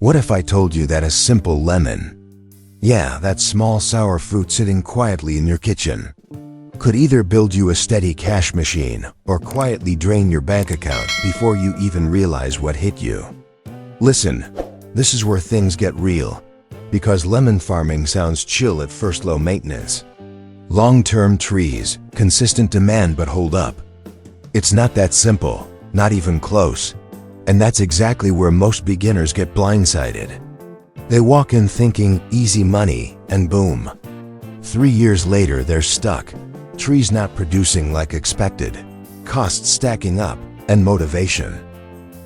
What if I told you that a simple lemon, yeah, that small sour fruit sitting quietly in your kitchen, could either build you a steady cash machine or quietly drain your bank account before you even realize what hit you? Listen, this is where things get real, because lemon farming sounds chill at first, low maintenance. Long-term trees, consistent demand, but hold up. It's not that simple, not even close. And that's exactly where most beginners get blindsided. They walk in thinking easy money, and boom. 3 years later, they're stuck. Trees not producing like expected, costs stacking up, and motivation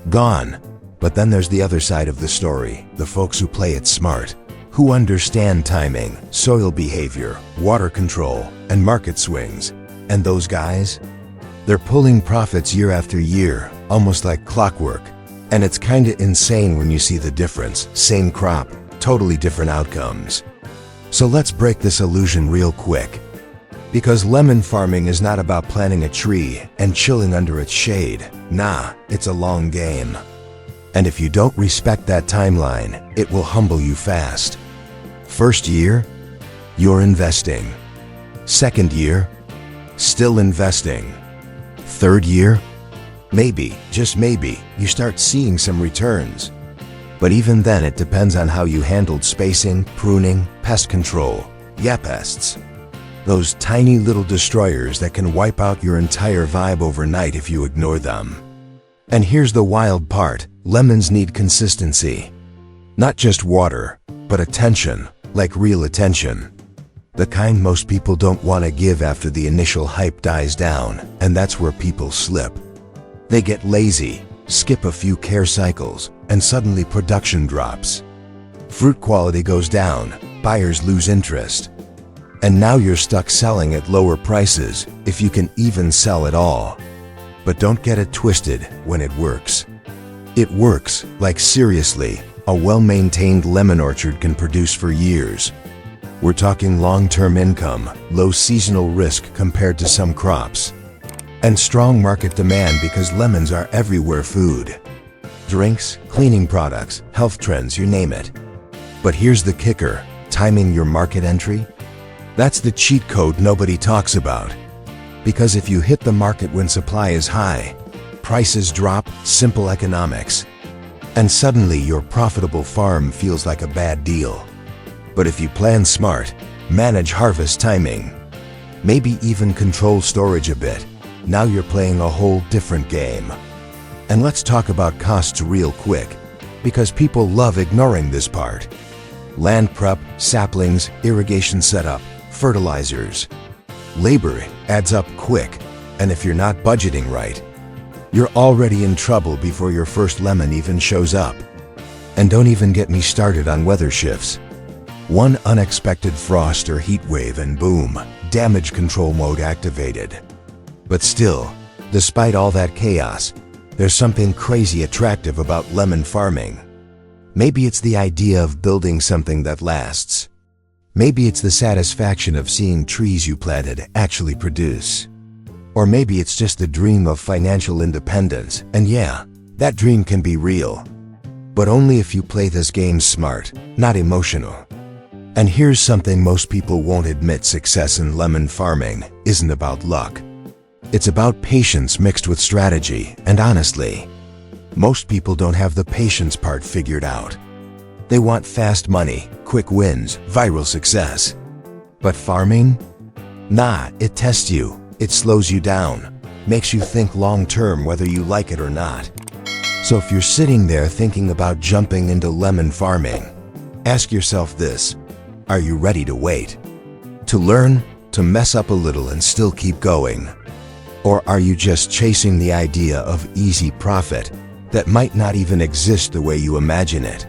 gone. But then there's the other side of the story, the folks who play it smart, who understand timing, soil behavior, water control, and market swings. And those guys? They're pulling profits year after year, almost like clockwork. And it's kinda insane when you see the difference. Same crop, totally different outcomes. So let's break this illusion real quick. Because lemon farming is not about planting a tree and chilling under its shade. Nah, it's a long game. And if you don't respect that timeline, it will humble you fast. First year, you're investing. Second year, still investing. Third year, maybe, just maybe, you start seeing some returns. But even then, it depends on how you handled spacing, pruning, pest control. Yeah, pests. Those tiny little destroyers that can wipe out your entire vibe overnight if you ignore them. And here's the wild part, lemons need consistency. Not just water, but attention, like real attention. The kind most people don't want to give after the initial hype dies down, and that's where people slip. They get lazy, skip a few care cycles, and suddenly production drops. Fruit quality goes down, buyers lose interest. And now you're stuck selling at lower prices, if you can even sell at all. But don't get it twisted when it works. It works, like seriously, a well-maintained lemon orchard can produce for years. We're talking long-term income, low seasonal risk compared to some crops. And strong market demand because lemons are everywhere: food, drinks, cleaning products, health trends, you name it. But here's the kicker, timing your market entry? That's the cheat code nobody talks about. Because if you hit the market when supply is high, prices drop, simple economics. And suddenly your profitable farm feels like a bad deal. But if you plan smart, manage harvest timing, maybe even control storage a bit, now you're playing a whole different game. And let's talk about costs real quick, because people love ignoring this part. Land prep, saplings, irrigation setup, fertilizers. Labor adds up quick, and if you're not budgeting right, you're already in trouble before your first lemon even shows up. And don't even get me started on weather shifts. One unexpected frost or heat wave and boom, damage control mode activated. But still, despite all that chaos, there's something crazy attractive about lemon farming. Maybe it's the idea of building something that lasts. Maybe it's the satisfaction of seeing trees you planted actually produce. Or maybe it's just the dream of financial independence, and yeah, that dream can be real. But only if you play this game smart, not emotional. And here's something most people won't admit: success in lemon farming isn't about luck. It's about patience mixed with strategy, and honestly, most people don't have the patience part figured out. They want fast money, quick wins, viral success. But farming? Nah, it tests you, it slows you down, makes you think long-term whether you like it or not. So if you're sitting there thinking about jumping into lemon farming, ask yourself this: are you ready to wait? To learn, to mess up a little and still keep going? Or are you just chasing the idea of easy profit that might not even exist the way you imagine it?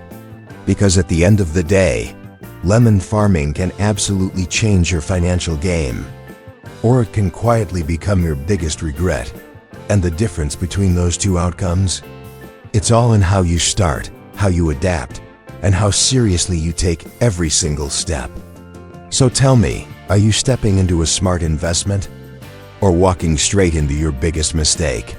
Because at the end of the day, lemon farming can absolutely change your financial game. Or it can quietly become your biggest regret. And the difference between those two outcomes? It's all in how you start, how you adapt, and how seriously you take every single step. So tell me, are you stepping into a smart investment? Or walking straight into your biggest mistake?